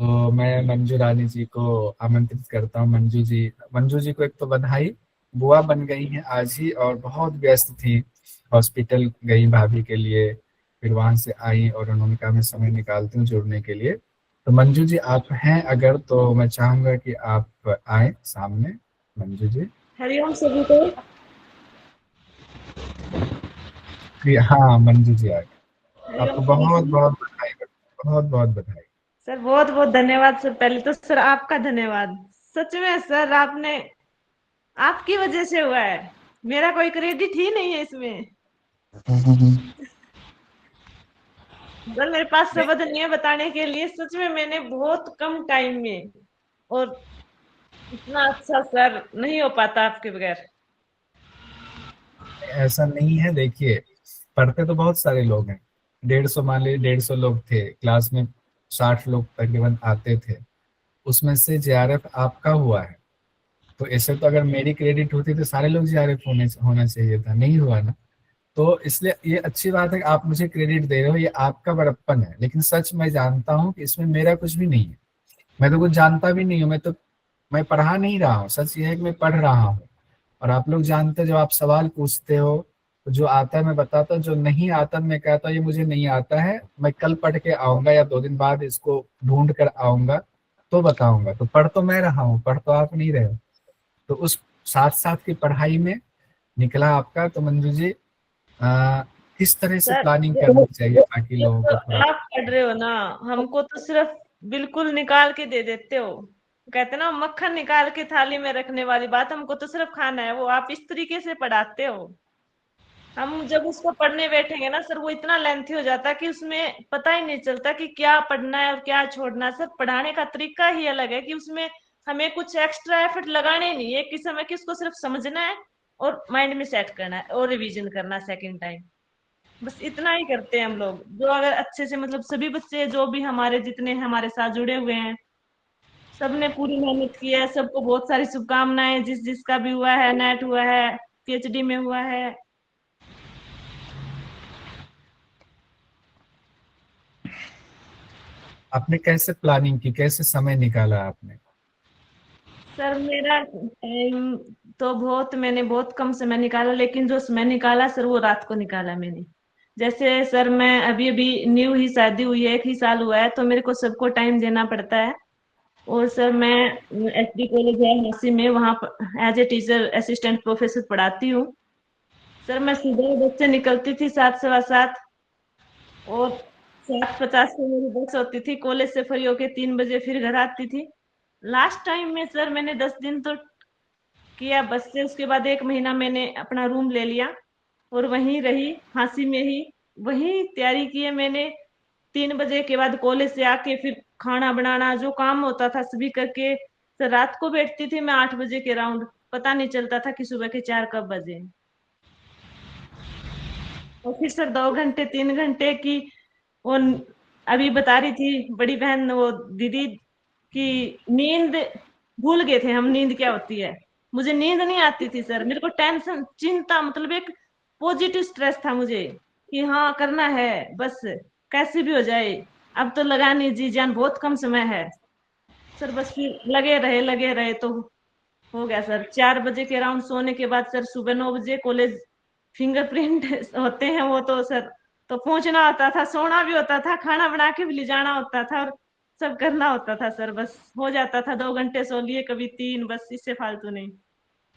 तो मैं मंजू रानी जी को आमंत्रित करता हूँ। मंजू जी को एक तो बधाई, बुआ बन गई हैं आज ही, और बहुत व्यस्त थी। हॉस्पिटल गई भाभी के लिए, फिर वहां से आई और उन्होंने कहा मैं समय निकालती हूँ जुड़ने के लिए। तो मंजू जी आप हैं अगर, तो मैं चाहूंगा कि आप आए सामने। मंजू जी। हरिओम सभी को। हाँ मंजू जी आ गए। हरिओम आपको सभी बहुत को। बहुत बधाई, बहुत बहुत बधाई। सर बहुत बहुत धन्यवाद सर, पहले तो सर आपका धन्यवाद। सच में सर आपने, आपकी वजह से हुआ है, मेरा कोई क्रेडिट ही नहीं है इसमें। सर मेरे पास नहीं, शब्द नहीं है बताने के लिए, सच में मैंने बहुत कम टाइम में, और इतना अच्छा सर नहीं हो पाता आपके बगैर। ऐसा नहीं है। देखिए, पढ़ते तो बहुत सारे लोग हैं। 150, मान लीजिए 150 लोग थे क्लास में, 60 लोग तकरीबन आते थे। उसमें से जेआरएफ आपका हुआ है। तो ऐसे तो अगर मेरी क्रेडिट होती तो सारे लोग जेआरएफ होना चाहिए था, नहीं हुआ ना। तो इसलिए ये अच्छी बात है कि आप मुझे क्रेडिट दे रहे हो, ये आपका बड़प्पन है। लेकिन सच मैं जानता हूँ कि इसमें मेरा कुछ भी नहीं है। मैं तो कुछ जानता भी नहीं हूँ। मैं पढ़ा नहीं रहा हूँ। सच ये है कि मैं पढ़ रहा हूँ। और आप लोग जानते हैं, जब आप सवाल पूछते हो तो जो आता है मैं बताता हूँ, जो नहीं आता मैं कहता हूँ ये मुझे नहीं आता है, मैं कल पढ़ के आऊंगा या 2 दिन बाद इसको ढूंढ कर आऊंगा तो बताऊंगा। तो पढ़ तो मैं रहा हूँ, पढ़ तो आप नहीं रहे हो। तो उस साथ साथ की पढ़ाई में निकला आपका। तो मंजू जी, आ, किस तरह से सर प्लानिंग जो करनी चाहिए ताकि लोगों जो को थोड़ा। आप पढ़ रहे हो ना, हमको तो सिर्फ बिल्कुल निकाल के दे देते हो। कहते ना मक्खन निकाल के थाली में रखने वाली बात, हमको तो सिर्फ खाना है, वो आप इस तरीके से पढ़ाते हो। हम जब उसको पढ़ने बैठेंगे ना सर, वो इतना लेंथी हो जाता है कि उसमें पता ही नहीं चलता कि क्या पढ़ना है और क्या छोड़ना है। सर पढ़ाने का तरीका ही अलग है कि उसमें हमें कुछ एक्स्ट्रा एफर्ट लगाने नहीं है, किस समय कि उसको सिर्फ समझना है और माइंड में सेट करना है और रिवीजन करना है सेकेंड टाइम। बस इतना ही करते हैं हम लोग। जो अगर अच्छे से मतलब सभी बच्चे जो भी हमारे जितने हमारे साथ जुड़े हुए हैं, सबने पूरी मेहनत की है। सबको बहुत सारी शुभकामनाएं, जिस जिसका भी हुआ है, नेट हुआ है, पीएचडी में हुआ है। आपने कैसे प्लानिंग की, कैसे समय निकाला आपने? सर मेरा टाइम तो बहुत, मैंने बहुत कम समय निकाला, लेकिन जो समय निकाला सर वो रात को निकाला मैंने। जैसे सर मैं अभी अभी न्यू ही शादी हुई है, 1 ही साल हुआ है, तो मेरे को सबको टाइम देना पड़ता है। और सर मैं एसडी कॉलेज है हांसी में, वहाँ as a teacher assistant professor पढ़ाती हूँ। सर मैं सुबह बस से निकलती थी 7 सवा 7, और 7:50 पे मेरी बस होती थी। कॉलेज से फ्री होके 3 बजे फिर घर आती थी। लास्ट टाइम में सर मैंने 10 दिन तो किया बस से, उसके बाद 1 महीना मैंने अपना रूम ले लिया और वहीं रही, फांसी में ही वहीं तैयारी की है मैंने। 3 बजे के बाद कॉलेज से आके फिर खाना बनाना जो काम होता था सभी करके, सर रात को बैठती थी मैं 8 बजे के राउंड। पता नहीं चलता था कि सुबह के 4 कब बजे। और फिर सर 2 घंटे 3 घंटे की वो अभी बता रही थी बड़ी बहन, वो दीदी, कि नींद भूल गए थे हम, नींद क्या होती है। मुझे नींद नहीं आती थी सर, मेरे को टेंशन चिंता मतलब एक पॉजिटिव स्ट्रेस था मुझे कि हाँ करना है बस, कैसे भी हो जाए। अब तो लगानी जी जान, बहुत कम समय है। सर बस फिर लगे रहे तो हो गया सर। 4 बजे के राउंड सोने के बाद सर सुबह 9 बजे कॉलेज फिंगरप्रिंट होते हैं वो तो सर, तो पहुंचना होता था, सोना भी होता था, खाना बना के भी ले जाना होता था, और सब करना होता था सर। बस हो जाता था 2 घंटे सो लिए, कभी 3, बस इससे फालतू नहीं।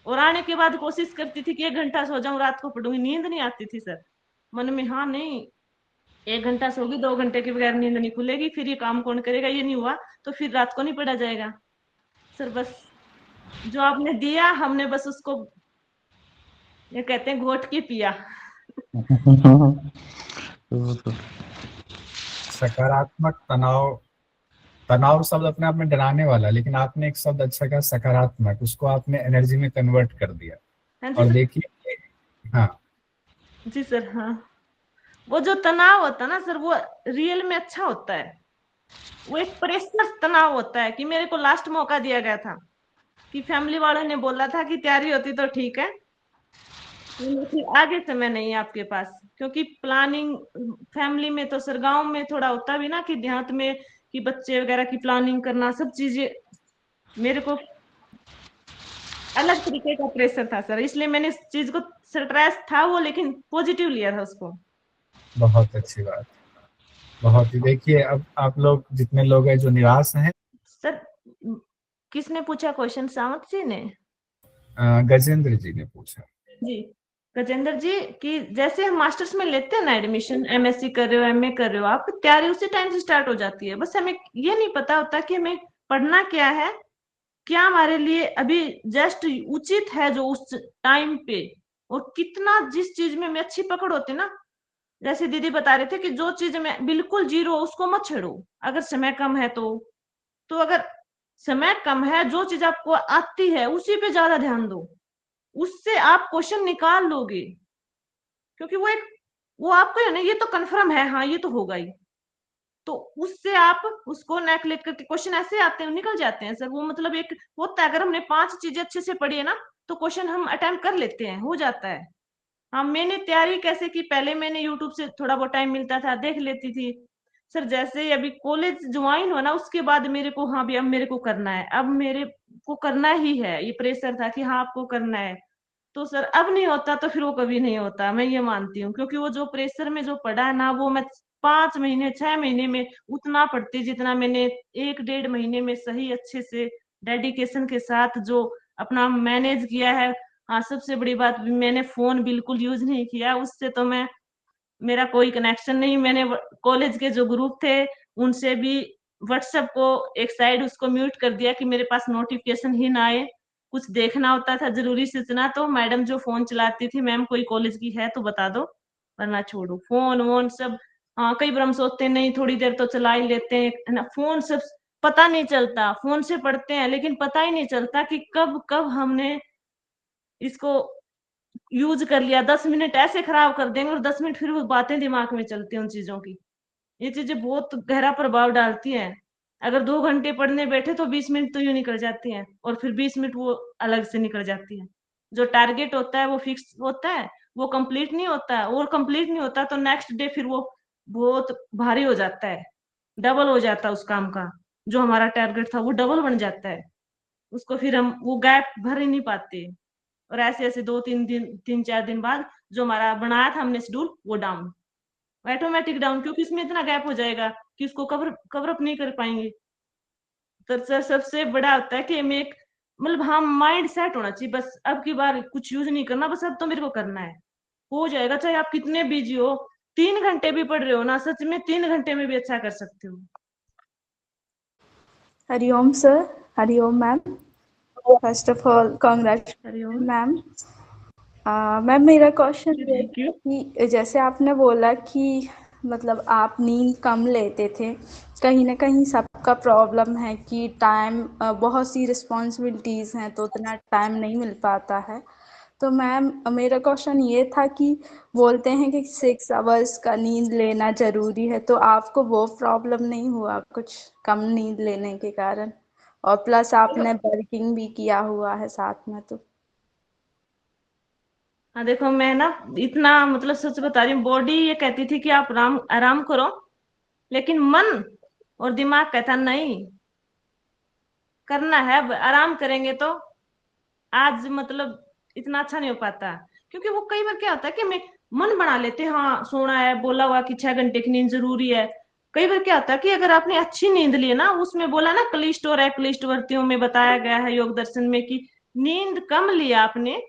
और आने के बाद कोशिश करती थी कि 1 घंटा सो जाऊं, रात को पढ़ूंगी, नींद नहीं आती थी सर। मन में हाँ नहीं, 1 घंटा सोगी, 2 घंटे के बगैर नींद नहीं खुलेगी, फिर ये काम कौन करेगा, ये नहीं हुआ तो फिर रात को नहीं पढ़ा जाएगा। सर बस जो आपने दिया हमने बस उसको, ये कहते हैं घोट के पिया। तो सकारात्मक तनाव, तनाव शब्द अपने आप में डराने वाला है, लेकिन आपने एक शब्द अच्छा कहा, सकारात्मक, उसको आपने एनर्जी में कन्वर्ट कर दिया। हाँ जी और सर। देखिए, हाँ, जी सर हाँ। वो जो तनाव होता है ना सर, वो रियल में अच्छा होता है। वो एक प्रेशर तनाव होता है कि मेरे को लास्ट मौका दिया गया था, कि फैमिली वालों ने बोला था कि तैयारी होती तो ठीक है, नहीं फिर आगे समय नहीं है आपके पास। क्योंकि प्लानिंग फैमिली में तो सर, गांव में थोड़ा होता भी ना कि देहात में कि बच्चे वगैरह की प्लानिंग करना, सब चीजें मेरे को अलग तरीके का प्रेशर था सर, इसलिए मैंने इस चीज को, स्ट्रेस था वो, लेकिन पॉजिटिव लिया था उसको। बहुत अच्छी बात। बहुत ही, देखिए अब आप लोग जितने लोग हैं जो निराश हैं। सर किसने पूछा क्वेश्चन, सावंत जी ने? गजेंद्र जी ने पूछा। जी, गजेंद्र जी, कि जैसे हम मास्टर्स में लेते हैं ना एडमिशन, एमएससी कर रहे हो, एमए कर रहे हो, आपकी तैयारी उसी टाइम से स्टार्ट हो जाती है। बस हमें ये नहीं पता होता कि हमें पढ़ना क्या है, क्या हमारे लिए अभी जस्ट उचित है जो उस टाइम पे, और कितना जिस चीज में हमें अच्छी पकड़ होती ना। जैसे दीदी बता रहे थे कि जो चीज में बिल्कुल जीरो उसको मत छेड़ो, अगर समय कम है तो अगर समय कम है, जो चीज आपको आती है उसी पे ज्यादा ध्यान दो, उससे आप क्वेश्चन निकाल लोगे, क्योंकि वो आपको है ना, ये तो कंफर्म है, हाँ ये तो होगा ही, तो उससे आप उसको नेगलेक्ट करके क्वेश्चन ऐसे आते हैं, निकल जाते हैं सर। वो मतलब एक होता है, अगर हमने 5 चीजें अच्छे से पढ़ी है ना, तो क्वेश्चन हम अटेम्प्ट कर लेते हैं, हो जाता है। हाँ, मैंने तैयारी कैसे की, पहले मैंने यूट्यूब से थोड़ा बहुत टाइम मिलता था देख लेती थी सर। जैसे ही अभी कॉलेज ज्वाइन हुआ ना, उसके बाद मेरे को, हाँ भी अब मेरे को करना है, अब मेरे को करना ही है, ये प्रेशर था कि हाँ आपको करना है। तो सर अब नहीं होता तो फिर वो कभी नहीं होता, मैं ये मानती हूँ, क्योंकि वो जो प्रेशर में जो पढ़ा है ना, वो मैं 5 महीने 6 महीने में उतना पढ़ती जितना मैंने 1 डेढ़ महीने में सही अच्छे से डेडिकेशन के साथ जो अपना मैनेज किया है। हाँ, सबसे बड़ी बात, मैंने फोन बिल्कुल यूज नहीं किया, उससे तो मैं, मेरा कोई कनेक्शन नहीं। मैंने कॉलेज के जो ग्रुप थे उनसे भी व्हाट्सएप को एक साइड उसको म्यूट कर दिया कि मेरे पास नोटिफिकेशन ही ना आए। कुछ देखना होता था जरूरी सूचना, तो मैडम जो फोन चलाती थी, मैम कोई कॉलेज की है तो बता दो, वरना छोड़ो फोन वोन सब। हाँ, कई बार हम सोचते हैं नहीं थोड़ी देर तो चला ही लेते हैं, है ना, फोन सब पता नहीं चलता, फोन से पढ़ते हैं लेकिन पता ही नहीं चलता कि कब कब हमने इसको यूज कर लिया। 10 मिनट ऐसे खराब कर देंगे और 10 मिनट फिर वो बातें दिमाग में चलती हैं उन चीजों की। ये चीजें बहुत गहरा प्रभाव डालती हैं। अगर 2 घंटे पढ़ने बैठे तो 20 मिनट तो यूं निकल जाती हैं, और फिर 20 मिनट वो अलग से निकल जाती हैं। जो टारगेट होता है वो फिक्स होता है, वो कंप्लीट नहीं होता है, और कंप्लीट नहीं होता तो नेक्स्ट डे फिर वो बहुत भारी हो जाता है, डबल हो जाता है उस काम का। जो हमारा टारगेट था वो डबल बन जाता है, उसको फिर हम वो गैप भर ही नहीं पाते। और ऐसे ऐसे 2 3 दिन 3 4 दिन बाद जो हमारा बनाया था हमने शेड्यूल, वो डाउन, ऑटोमेटिक डाउन, क्योंकि इसमें इतना गैप हो जाएगा कि उसको कवर कवर अप नहीं कर पाएंगे। तो सर सबसे बड़ा होता है कि हमें एक, मतलब हाँ माइंड सेट होना चाहिए, बस अब की बार कुछ यूज नहीं करना, बस अब तो मेरे को करना है, हो जाएगा, चाहे आप कितने बिजी हो। 3 घंटे भी पढ़ रहे हो ना, सच में 3 घंटे में भी अच्छा कर सकते हो। Hariom sir, Hariom ma'am. First of all Hariom. Congratulation ma'am. Ma'am मेरा क्वेश्चन ये थैंक था यू। कि जैसे आपने बोला कि मतलब आप नींद कम लेते थे, कहीं ना कहीं सबका प्रॉब्लम है कि टाइम, बहुत सी रिस्पॉन्सिबिलिटीज़ हैं तो उतना टाइम नहीं मिल पाता है। तो मैम मेरा क्वेश्चन ये था कि बोलते हैं कि 6 आवर्स का नींद लेना ज़रूरी है, तो आपको वो प्रॉब्लम नहीं हुआ कुछ कम नींद लेने के कारण? और प्लस आपने वर्किंग भी किया हुआ है साथ में तो। हाँ देखो, मैं ना इतना, मतलब सच बता रही हूँ, बॉडी ये कहती थी कि आप आराम आराम करो, लेकिन मन और दिमाग कहता नहीं, करना है, अब आराम करेंगे तो आज मतलब इतना अच्छा नहीं हो पाता। क्योंकि वो कई बार क्या होता है कि मैं मन बना लेते हैं, हाँ सोना है, बोला हुआ कि 6 घंटे की नींद जरूरी है। कई बार क्या होता है कि अगर आपने अच्छी नींद ली है ना, उसमें बोला ना क्लिष्ट और अक्लिष्टवर्तियों में बताया गया है योग दर्शन में कि नींद कम लिया आपने,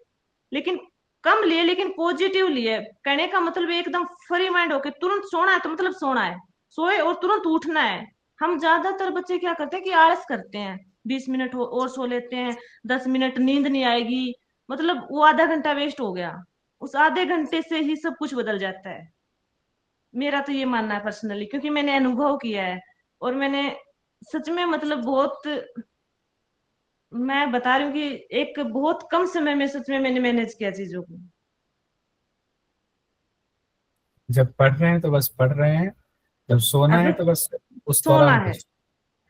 लेकिन कम लिए लेकिन पॉजिटिव लिए, कहने का मतलब एकदम फ्री माइंड होके तुरंत सोना है तो मतलब सोना है, सोए और तुरंत उठना है। हम ज्यादातर बच्चे क्या करते हैं कि आलस करते हैं, 20 मिनट और सो लेते हैं, 10 मिनट नींद नहीं आएगी, मतलब वो आधा घंटा वेस्ट हो गया, उस आधे घंटे से ही सब कुछ बदल जाता है। मेरा तो ये मानना है पर्सनली, क्योंकि मैंने अनुभव किया है, और मैंने सच में मतलब बहुत, मैं बता रही हूँ कि एक बहुत कम समय में सच में मैंने मैनेज किया चीजों को। जब पढ़ रहे हैं तो बस पढ़ रहे हैं, जब सोना है अगर तो बस उस सोना दौरान है, कुछ।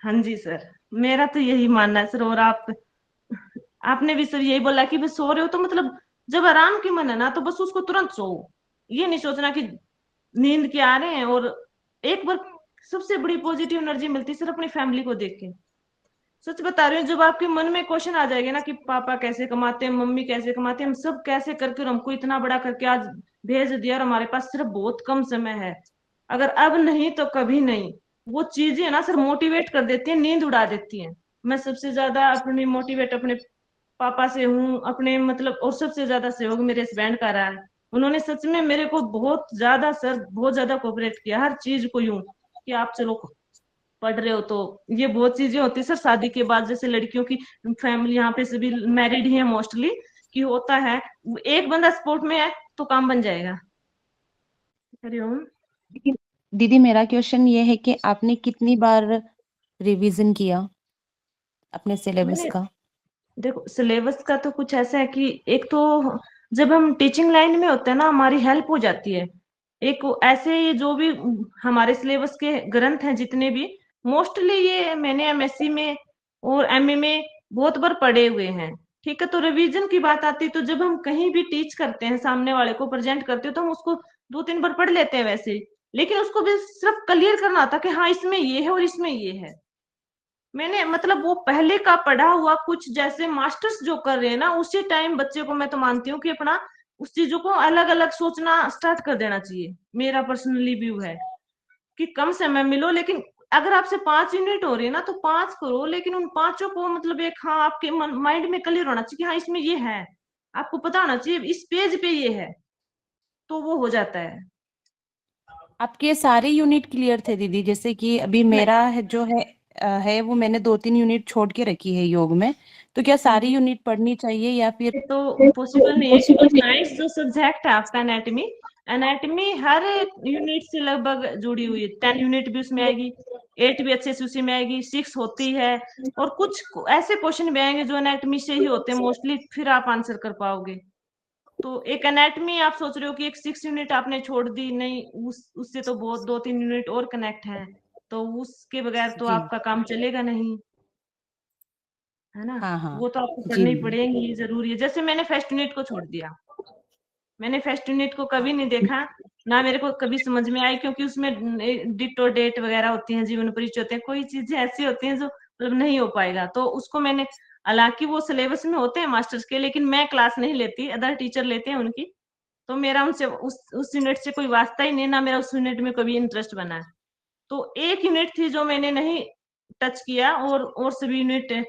हाँ जी सर, मेरा तो यही मानना है सर। और आपने भी सर यही बोला कि बस सो रहे हो तो मतलब जब आराम की मन है ना, तो बस उसको तुरंत सो, ये नहीं सोचना कि नींद के आ रहे हैं। और एक बार सबसे बड़ी पॉजिटिव एनर्जी मिलती है सिर्फ अपनी फैमिली को देख के। सच बता रही हूँ, जब आपके मन में क्वेश्चन आ जाएगा ना कि पापा कैसे कमाते हैं, मम्मी कैसे कमाते हैं, हम सब कैसे करके और हमको इतना बड़ा करके आज भेज दिया और हमारे पास सिर्फ बहुत कम समय है, अगर अब नहीं तो कभी नहीं, वो चीजें ना सर मोटिवेट कर देती है, नींद उड़ा देती है। मैं सबसे ज्यादा अपनी मोटिवेट अपने पापा से हूँ, अपने मतलब, और सबसे ज्यादा सहयोग मेरे हस्बैंड का रहा है। उन्होंने सच में मेरे को बहुत ज्यादा सर, बहुत ज्यादा कोऑपरेट किया हर चीज को, यूं कि आप चलो पढ़ रहे हो तो ये बहुत चीजें होती है सर शादी के बाद, जैसे लड़कियों की फैमिली यहाँ पे सभी मैरिड ही है मोस्टली, कि होता है एक बंदा सपोर्ट में है तो काम बन जाएगा। हरिओम। दीदी दीदी, मेरा क्वेश्चन ये है कि आपने कितनी बार रिवीजन किया अपने सिलेबस मैंने, का? देखो सिलेबस का तो कुछ ऐसा है कि एक तो जब हम टीचिंग लाइन में होते हैं ना, हमारी हेल्प हो जाती है। एक ऐसे ये जो भी हमारे सिलेबस के ग्रंथ हैं जितने भी, मोस्टली ये मैंने एमएससी में और एमए में बहुत बार पढ़े हुए हैं। ठीक है, तो रिवीजन की बात आती है तो जब हम कहीं भी टीच करते हैं, सामने वाले को प्रेजेंट करते हो, तो हम उसको 2-3 बार पढ़ लेते हैं वैसे, लेकिन उसको भी सिर्फ क्लियर करना था कि हाँ इसमें ये है और इसमें ये है। मैंने मतलब वो पहले का पढ़ा हुआ कुछ, जैसे मास्टर्स जो कर रहे हैं ना, उसी टाइम बच्चे को मैं तो मानती हूँ कि अपना उस चीजों को अलग अलग सोचना स्टार्ट कर देना चाहिए। मेरा पर्सनली व्यू है कि कम समय मिलो, लेकिन अगर आपसे 5 यूनिट हो रही है ना तो 5 करो, लेकिन उन पांचों को मतलब एक, हाँ आपके माइंड में क्लियर होना चाहिए कि हाँ इसमें ये है, आपको पता होना चाहिए इस पेज पे ये है, तो वो हो जाता है। आपके सारे यूनिट क्लियर थे दीदी? जैसे कि अभी नहीं, मेरा है जो है वो मैंने 2-3 यूनिट छोड़ के रखी है योग में, तो क्या सारी यूनिट पढ़नी चाहिए या फिर? ये तो पॉसिबल नहीं है क्योंकि साइंस जो सब्जेक्ट है आपका एनाटॉमी, एनाटॉमी हर यूनिट से लगभग जुड़ी हुई है। 10 यूनिट भी उसमें आएगी, 8 भी अच्छे से उसी में आएगी, 6 होती है, और कुछ ऐसे क्वेश्चन भी आएंगे जो एनाटॉमी से ही होते हैं मोस्टली, फिर आप आंसर कर पाओगे। तो एक एनाटॉमी आप सोच रहे हो कि एक 6 यूनिट आपने छोड़ दी, नहीं उससे तो बहुत 2-3 यूनिट और कनेक्ट हैं, तो उसके बगैर तो जी। आपका काम चलेगा नहीं, है ना। हाँ हाँ। वो तो आपको जी करनी ही दीदी। पड़ेगी, ये जरूरी है। जैसे मैंने फर्स्ट यूनिट को छोड़ दिया, मैंने फर्स्ट यूनिट को कभी नहीं देखा, ना मेरे को कभी समझ में आई, क्योंकि उसमें डिटो डेट वगैरह होती हैं, जीवन परिचय होते हैं, कोई चीजें ऐसी होती हैं जो मतलब नहीं हो पाएगा, तो उसको मैंने, हालांकि वो सिलेबस में होते हैं मास्टर्स के, लेकिन मैं क्लास नहीं लेती, अदर टीचर लेते हैं उनकी, तो मेरा उनसे उस यूनिट से कोई वास्ता ही नहीं, ना मेरा उस यूनिट में कभी इंटरेस्ट बना है। तो एक यूनिट थी जो मैंने नहीं टच किया, और सभी यूनिट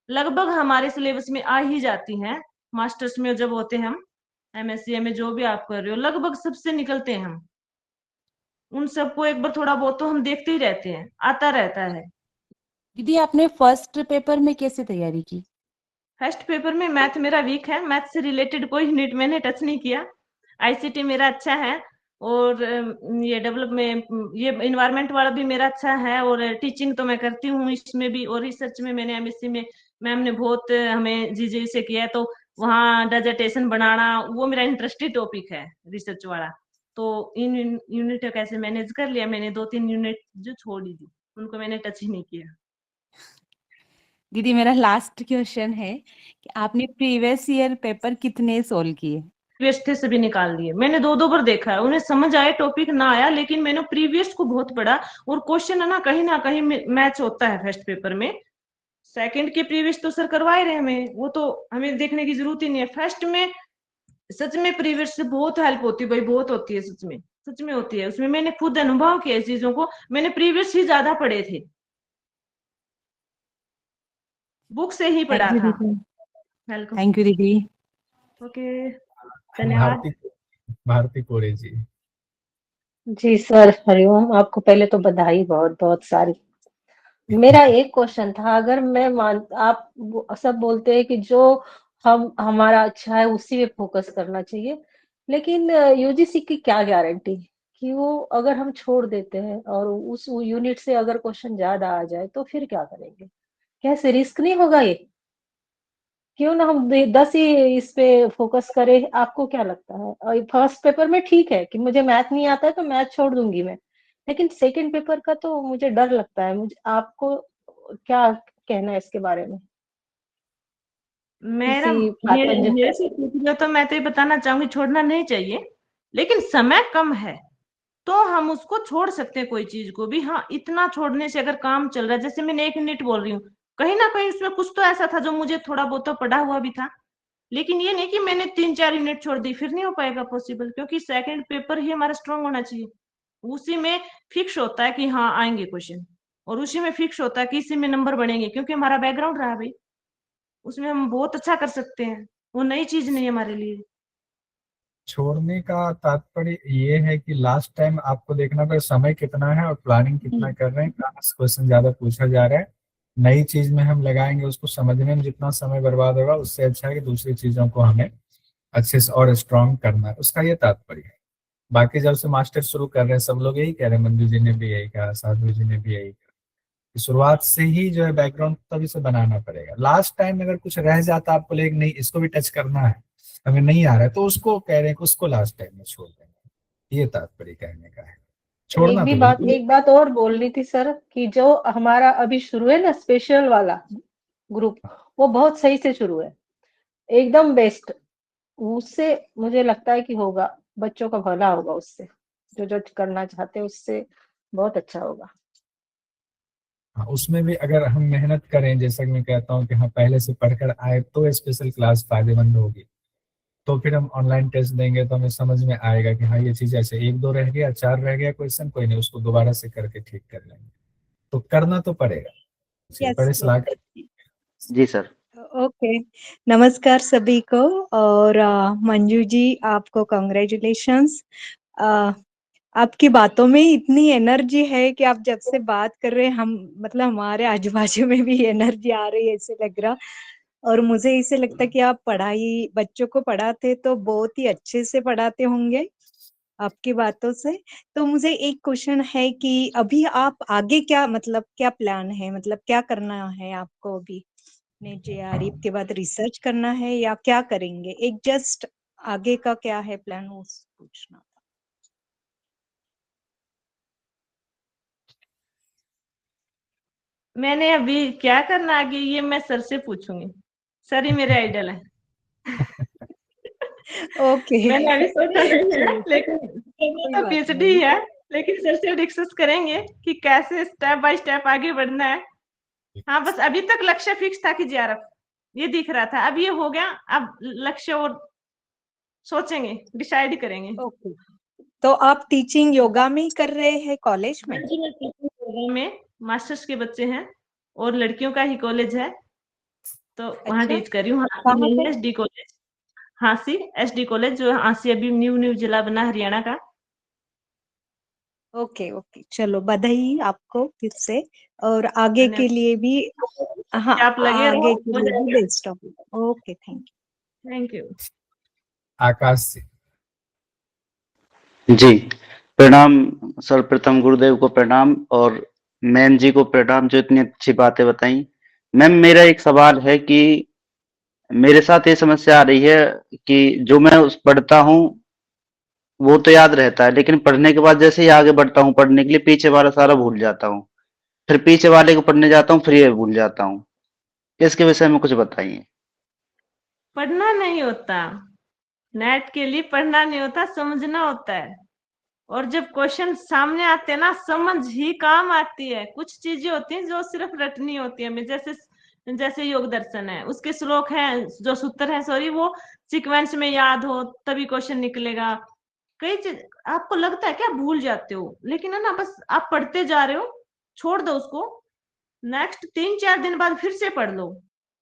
लगभग हमारे सिलेबस में आ ही जाती हैं। मास्टर्स में जब होते हैं हम, एमएससी में जो भी आप कर रहे हो, लगभग सबसे निकलते हैं हम, उन सबको एक बार थोड़ा बहुत तो हम देखते ही रहते हैं, आता रहता है। दीदी, आपने फर्स्ट पेपर में कैसे तैयारी की? फर्स्ट पेपर में मैथ मेरा वीक है, मैथ से रिलेटेड कोई यूनिट मैंने टच नहीं किया। आईसीटी मेरा अच्छा है, और ये डेवलप में ये इन्वायरमेंट वाला भी मेरा अच्छा है, और टीचिंग तो मैं करती हूँ इसमें भी, और रिसर्च में मैंने एमएससी में मैम ने बहुत हमें जीजे से किया है, तो वहाँ डेजर्टेशन बनाना वो मेरा इंटरेस्टेड टॉपिक है, रिसर्च वाला। तो इन यूनिट कैसे मैनेज कर लिया मैंने, 2-3 यूनिट जो छोड़ी थी उनको मैंने टच ही नहीं किया। दीदी, मेरा लास्ट क्वेश्चन है कि आपने प्रीवियस ईयर पेपर कितने सोल्व किए? प्रीवियस थे सभी निकाल दिए, मैंने 2-2 बार देखा है, उन्हें समझ आए टॉपिक ना आया, लेकिन मैंने प्रीवियस को बहुत पढ़ा, और क्वेश्चन है ना कहीं मैच होता है फर्स्ट पेपर में। सेकंड के प्रीवियस तो सर करवा ही रहे हमें, वो तो हमें देखने की जरूरत ही नहीं है। फर्स्ट में सच में प्रीवियस से बहुत हेल्प होती है भाई, बहुत होती है, सच में होती है, उसमें मैंने खुद अनुभव किया इस चीजों को, मैंने प्रीवियस ही ज्यादा पढ़े थे, बुक से ही थैंक पढ़ा यू था। दीदी। वेलकम। थैंक यू दीदी। ओके, धन्यवाद। भारती भारती कोरे जी। जी सर, हरिओम। आपको पहले तो बधाई बहुत बहुत सारी। मेरा एक क्वेश्चन था, अगर मैं आप सब बोलते हैं कि जो हम हमारा अच्छा है उसी पे फोकस करना चाहिए, लेकिन यूजीसी की क्या गारंटी कि वो अगर हम छोड़ देते हैं और उस यूनिट से अगर क्वेश्चन ज्यादा आ जाए तो फिर क्या करेंगे? कैसे रिस्क नहीं होगा ये? क्यों ना हम 10 ही इस पे फोकस करें? आपको क्या लगता है? और फर्स्ट पेपर में ठीक है कि मुझे मैथ नहीं आता है तो मैथ छोड़ दूंगी मैं, लेकिन सेकंड पेपर का तो मुझे डर लगता है। मुझे आपको क्या कहना है इसके बारे में? मेरा इसी मेरे पैथोलॉजी। मेरे से पूछ रहे हो तो मैं तो ये बताना चाहूंगी, छोड़ना नहीं चाहिए, लेकिन समय कम है। तो हम उसको छोड़ सकते हैं कोई चीज को भी। हाँ, इतना छोड़ने से अगर काम चल रहा है, जैसे मैं 1 यूनिट बोल रही हूँ, कहीं ना कहीं उसमें कुछ तो ऐसा था जो मुझे थोड़ा बहुत तो पढ़ा हुआ भी था, लेकिन ये नहीं कि मैंने 3-4 यूनिट छोड़ दी, फिर नहीं हो पाएगा पॉसिबल, क्योंकि सेकंड पेपर ही हमारा स्ट्रांग होना चाहिए। उसी में फिक्स होता है कि हाँ आएंगे क्वेश्चन, और उसी में फिक्स होता है कि इसी में नंबर बढ़ेंगे, क्योंकि हमारा बैकग्राउंड रहा भाई, उसमें हम बहुत अच्छा कर सकते हैं, वो नई चीज नहीं है हमारे लिए। छोड़ने का तात्पर्य ये है कि लास्ट टाइम आपको देखना पड़े समय कितना है और प्लानिंग कितना कर रहे हैं, कहाँ से क्वेश्चन ज्यादा पूछा जा रहा है। नई चीज में हम लगाएंगे, उसको समझने में जितना समय बर्बाद होगा उससे अच्छा है कि दूसरी चीजों को हमें अच्छे से और स्ट्रॉन्ग करना है, उसका ये तात्पर्य है। बाकी जब से मास्टर शुरू कर रहे हैं सब लोग यही कह रहे हैं, मंजू जी ने भी यही कहा, साधु जी ने भी यही कहा कि शुरुआत से ही जो है बैकग्राउंड तभी से बनाना पड़ेगा। लास्ट टाइम अगर कुछ रह जाता आपको लेकिन नहीं इसको भी टच करना है, अगर नहीं आ रहा है तो उसको कह रहे हैं कि उसको लास्ट टाइम में छोड़ देंगे, ये तात्पर्य कहने का है। छोड़ना तो बिल्कुल। एक बात और बोलनी थी सर, कि जो हमारा अभी शुरू है ना स्पेशल वाला ग्रुप, वो बहुत सही से शुरू है, एकदम बेस्ट। उससे मुझे लगता है कि होगा, बच्चों का भला होगा उससे, जो जो करना चाहते हैं उससे बहुत अच्छा होगा। हाँ, उसमें भी अगर हम मेहनत करें, जैसा कि मैं कहता हूँ कि हाँ पहले से पढ़कर आए तो स्पेशल क्लास फायदेमंद होगी। तो फिर हम ऑनलाइन टेस्ट देंगे तो हमें समझ में आएगा कि हाँ ये चीज ऐसे 1-2 रह गया, 4 रह गया क्वेश्चन, कोई नहीं उसको दोबारा से करके ठीक कर लेंगे। तो करना तो पड़ेगा, यस बड़े सलाह। जी सर। ओके, नमस्कार सभी को। और मंजू जी आपको कॉन्ग्रेचुलेशंस। आपकी बातों में इतनी एनर्जी है कि आप जब से बात कर रहे हैं हम मतलब हमारे आजू बाजू में भी एनर्जी आ रही है ऐसे लग रहा। और मुझे ऐसे लगता है कि आप पढ़ाई बच्चों को पढ़ाते तो बहुत ही अच्छे से पढ़ाते होंगे आपकी बातों से। तो मुझे एक क्वेश्चन है कि अभी आप आगे क्या मतलब क्या प्लान है, मतलब क्या करना है आपको अभी? ने जेआरएफ के बाद रिसर्च करना है या क्या करेंगे? एक जस्ट आगे का क्या है प्लान वो पूछना था। मैंने अभी क्या करना आगे ये मैं सर से पूछूंगी, सर ही मेरे आइडल है। ओके मैंने अभी सोचा नहीं है, चलिए लेकिन कोई तो बात पीएचडी नहीं। है, लेकिन सर से डिस्कस करेंगे कि कैसे स्टेप बाय स्टेप आगे बढ़ना है। हाँ, बस अभी तक लक्ष्य फिक्स था कि जेआरएफ ये दिख रहा था, अब ये हो गया, अब लक्ष्य और सोचेंगे, डिसाइड करेंगे। ओके, तो आप टीचिंग योगा में ही कर रहे हैं कॉलेज में? जी, मैं टीचिंग प्रोग्राम में मास्टर्स के बच्चे हैं और लड़कियों का ही कॉलेज है, तो वहाँ अच्छा, टीच कर रही हूँ। कहाँ पे? SD college, Hansi SD college, जो हांसी अभी न्यू जिला बना हरियाणा का। ओके ओके, चलो बधाई आपको फिर से, और आगे के धन्यवाद। लिए भी। हाँ, आप लगे रहो, आगे के हो लिए भी जाएगा। Best of luck. Okay, thank you. Thank you. Akash से। जी, प्रणाम सर, प्रथम गुरुदेव को प्रणाम और मैम जी को प्रणाम जो इतनी अच्छी बातें बताई। मैम मेरा एक सवाल है कि मेरे साथ ये समस्या आ रही है कि जो मैं उस पढ़ता हूँ वो तो याद रहता है, लेकिन पढ़ने के बाद जैसे ही आगे बढ़ता हूँ पढ़ने के लिए पीछे वाला सारा भूल जाता हूँ, फिर पीछे वाले को पढ़ने जाता हूँ फिर ये भूल जाता हूँ। इसके विषय में कुछ बताइए। पढ़ना नहीं होता, नेट के लिए पढ़ना नहीं होता, समझना होता है। और जब क्वेश्चन सामने आते हैं ना, समझ ही काम आती है। कुछ चीजें होती हैं जो सिर्फ रटनी होती है हमें, जैसे जैसे योग दर्शन है, उसके श्लोक है, जो सूत्र है सॉरी, वो सीक्वेंस में याद हो तभी क्वेश्चन निकलेगा। कई चीज आपको लगता है क्या भूल जाते हो, लेकिन है ना, बस आप पढ़ते जा रहे हो, छोड़ दो उसको, नेक्स्ट 3-4 दिन बाद फिर से पढ़ लो।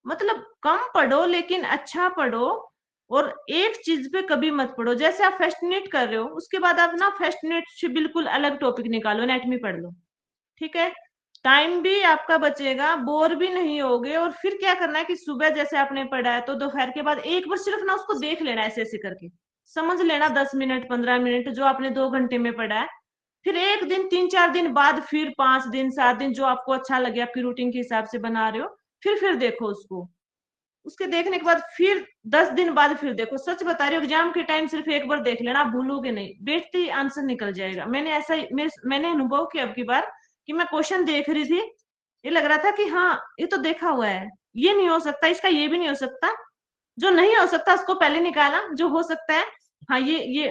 मतलब कम पढ़ो लेकिन अच्छा पढ़ो, और एक चीज पे कभी मत पढ़ो। जैसे आप फर्स्ट यूनिट कर रहे हो, उसके बाद आप ना फर्स्ट यूनिट से बिल्कुल अलग टॉपिक निकालो, एनाटॉमी पढ़ लो, ठीक है? टाइम भी आपका बचेगा, बोर भी नहीं होगे। और फिर क्या करना है कि सुबह जैसे आपने पढ़ा है तो दोपहर के बाद एक बार सिर्फ ना उसको देख लेना, ऐसे ऐसे करके समझ लेना, 10 मिनट 15 मिनट जो आपने 2 घंटे में पढ़ा है। फिर एक दिन 3-4 दिन बाद, फिर 5 दिन 7 दिन, जो आपको अच्छा लगे, आपकी रूटीन के हिसाब से बना रहे हो, फिर देखो उसको। उसके देखने के बाद फिर 10 दिन बाद फिर देखो। सच बता रही हूँ, एग्जाम के टाइम सिर्फ एक बार देख लेना, आप भूलोगे नहीं, बैठते ही आंसर निकल जाएगा। मैंने ऐसा ही मैंने अनुभव किया अब की बार, कि मैं क्वेश्चन देख रही थी, ये लग रहा था कि हाँ ये तो देखा हुआ है, ये नहीं हो सकता, इसका ये भी नहीं हो सकता। जो नहीं हो सकता उसको पहले निकाला, जो हो सकता है हाँ ये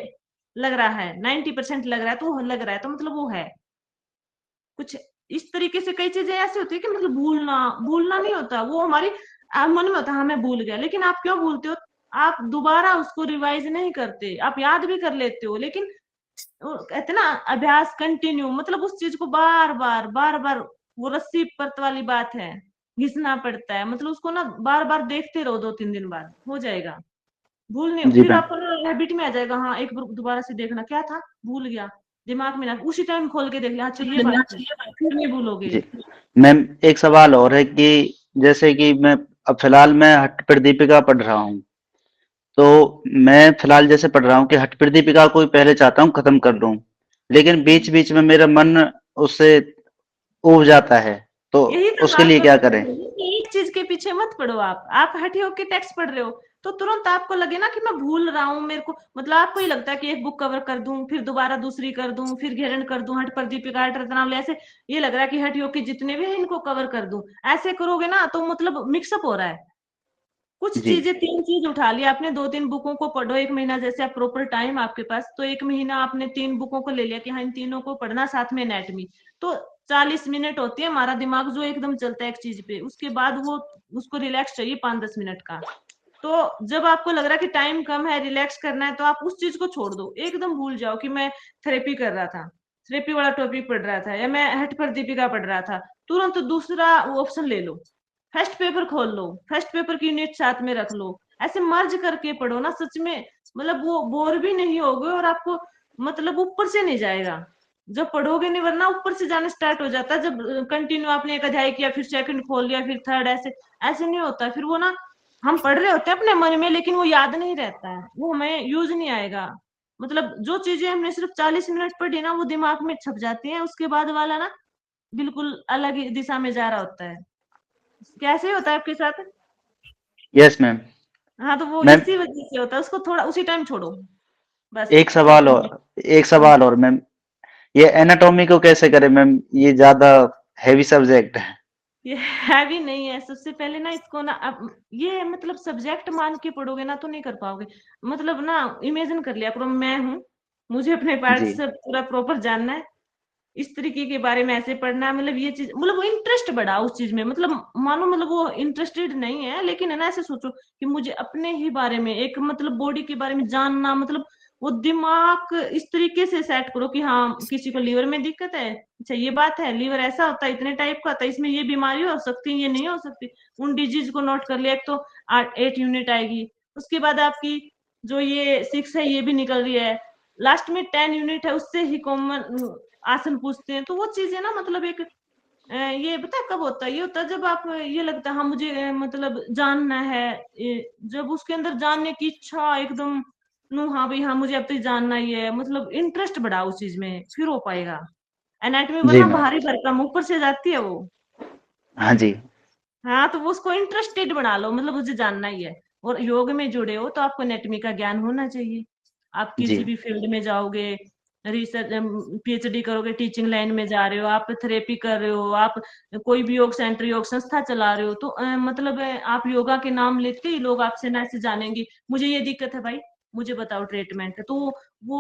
लग रहा है, 90% लग रहा है, तो वो लग रहा है तो मतलब वो है। कुछ इस तरीके से कई चीजें ऐसी होती है कि मतलब भूलना नहीं होता, वो हमारी मन में होता है, हाँ मैं भूल गया, लेकिन आप क्यों भूलते हो? आप दोबारा उसको रिवाइज नहीं करते, आप याद भी कर लेते हो, लेकिन कहते ना अभ्यास कंटिन्यू, मतलब उस चीज को बार बार वो रस्सी परत वाली बात है, घिसना पड़ता है, मतलब उसको ना बार बार देखते रहो, 2-3 दिन बाद हो जाएगा। भूलने जी फिर मैम। आपको हैबिट में आ जाएगा, हाँ एक बार दोबारा से देखना क्या था, भूल गया, दिमाग में ना उसी टाइम खोल के देख लिया, अच्छा ये बात थी, फिर नहीं भूलोगे। जी मैम, एक सवाल और है कि जैसे कि मैं अब फिलहाल मैं हट प्रदीपिका पढ़ रहा हूँ, तो मैं फिलहाल जैसे पढ़ रहा हूँ कि हट प्रदीपिका को पहले चाहता हूँ खत्म कर दूं, लेकिन बीच बीच में मेरा मन उससे ऊब जाता है, तो यही तो उसके बात लिए मैं क्या बता करें? रही हूँ कि एक चीज के पीछे मत पड़ो आप हठी होके टेक्स्ट पढ़ रहे हो, तो तुरंत आपको लगे ना कि मैं भूल रहा हूँ, मेरे को मतलब आपको ही लगता है कि एक बुक कवर कर दूं, फिर दोबारा दूसरी कर दूं, फिर घेरण कर दूं, हट प्रदीपिका, हट रत्नावली, ऐसे ये लग रहा है कि हठी होके जितने भी है इनको कवर कर दूं। ऐसे करोगे ना तो मतलब मिक्सअप हो रहा है, कुछ जी चीजें, 3 चीज उठा लिया आपने, 2-3 बुकों को पढ़ो 1 महीना, जैसे आप प्रॉपर टाइम आपके पास, तो 1 महीना आपने 3 बुकों को ले लिया कि हाँ इन तीनों को पढ़ना, साथ में एनाटॉमी, तो 40 मिनट होती है हमारा दिमाग जो एकदम चलता है एक चीज पे, उसके बाद वो उसको रिलैक्स चाहिए 5-10 मिनट का। तो जब आपको लग रहा है कि टाइम कम है, रिलैक्स करना है, तो आप उस चीज को छोड़ दो, एकदम भूल जाओ कि मैं थेरेपी कर रहा था, थेरेपी वाला टॉपिक पढ़ रहा था, या मैं हठ पर दीपिका पढ़ रहा था, तुरंत दूसरा ऑप्शन ले लो, फर्स्ट पेपर खोल लो, फर्स्ट पेपर की यूनिट साथ में रख लो, ऐसे मर्ज करके पढ़ो ना, सच में मतलब वो बोर भी नहीं होगे, और आपको मतलब ऊपर से नहीं जाएगा जब पढ़ोगे नहीं, वरना ऊपर से जाना स्टार्ट हो जाता है जब कंटिन्यू आपने एक अध्याय किया, फिर सेकंड खोल लिया, फिर थर्ड, ऐसे ऐसे नहीं होता, फिर वो ना हम पढ़ रहे होते हैं अपने मन में, लेकिन वो याद नहीं रहता है, वो हमें यूज नहीं आएगा, मतलब जो चीजें हमने सिर्फ 40 मिनट पढ़ी ना वो दिमाग में छप जाती हैं, उसके बाद वाला ना बिल्कुल अलग ही दिशा में जा रहा होता है। कैसे होता है आपके साथ? Yes ma'am. हाँ तो वो मैम इसी वजह से होता है, उसको थोड़ा उसी टाइम छोड़ो बस। एक सवाल खत्म। और, एक हाँ सवाल और मैम, ये एनाटॉमी को कैसे करें मैम? ये ज्यादा हैवी सब्जेक्ट है। ये हैवी नहीं है, सबसे पहले ना इसको ना अब ये मतलब सब्जेक्ट मान के पढ़ोगे ना तो नहीं कर पाओगे, मतलब ना इमेजिन कर लिया करो मैं हूँ, मुझे अपने पार्ट जी से पूरा प्रॉपर जानना है, इस तरीके के बारे में ऐसे पढ़ना है, मतलब ये चीज, मतलब वो इंटरेस्ट बढ़ा उस चीज में, मतलब मानो मतलब वो इंटरेस्टेड नहीं है, लेकिन है ना ऐसे सोचो कि मुझे अपने ही बारे में, एक मतलब बॉडी के बारे में जानना, मतलब वो दिमाग इस तरीके से सेट करो कि हाँ किसी को लीवर में दिक्कत है, अच्छा ये बात है, लीवर ऐसा होता है, इतने टाइप का होता है, इसमें ये बीमारी हो सकती है, ये नहीं हो सकती, उन डिजीज को नोट कर लिया, एक तो 8 यूनिट आएगी, उसके बाद आपकी जो ये 6 है ये भी निकल रही है, लास्ट में 10 यूनिट है, उससे ही कॉमन आसन पूछते हैं, तो वो चीजें ना मतलब एक ये पता है कब होता है, ये होता है जब आप ये लगता है हाँ मुझे मतलब जानना है, जब उसके अंदर जानने की इच्छा एकदम नु, हाँ भाई हाँ मुझे अब तो जानना ही है, मतलब इंटरेस्ट बढ़ा उस चीज में, फिर हो पाएगा एनाटॉमी, जी वरना मैम। भारी भरकम ऊपर से जाती है वो। हाँ जी। हाँ तो वो उसको इंटरेस्टेड बना लो, मतलब मुझे जानना ही है, और योग में जुड़े हो तो आपको एनाटॉमी का ज्ञान होना चाहिए, आप जी किसी भी फील्ड में जाओगे, रिसर्च पीएचडी करोगे, टीचिंग लाइन में जा रहे हो, आप थेरेपी कर रहे हो, आप कोई भी योग सेंटर योग संस्था चला रहे हो, तो मतलब आप योगा के नाम लेते ही लोग आपसे ना ऐसे जानेंगे, मुझे ये दिक्कत है भाई, मुझे बताओ ट्रीटमेंट, तो वो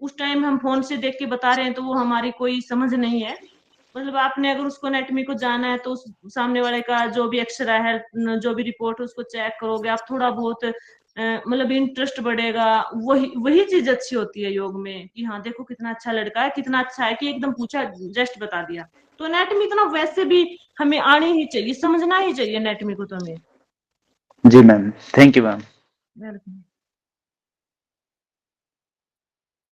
उस टाइम हम फोन से देख के बता रहे हैं तो वो हमारी कोई समझ नहीं है, मतलब आपने अगर उसको एनाटॉमी को जाना है तो उस सामने वाले का जो भी एक्सरे है, जो भी रिपोर्ट है उसको चेक करोगे आप, थोड़ा बहुत मतलब इंटरेस्ट बढ़ेगा, वही वही चीज अच्छी होती है योग में कि हाँ देखो कितना अच्छा लड़का है, कितना अच्छा है कि एकदम पूछा जस्ट बता दिया, तो एनाटॉमी तो ना वैसे भी हमें आनी ही चाहिए, समझना ही चाहिए एनाटॉमी को तो हमें। जी ma'am, thank you ma'am. Welcome.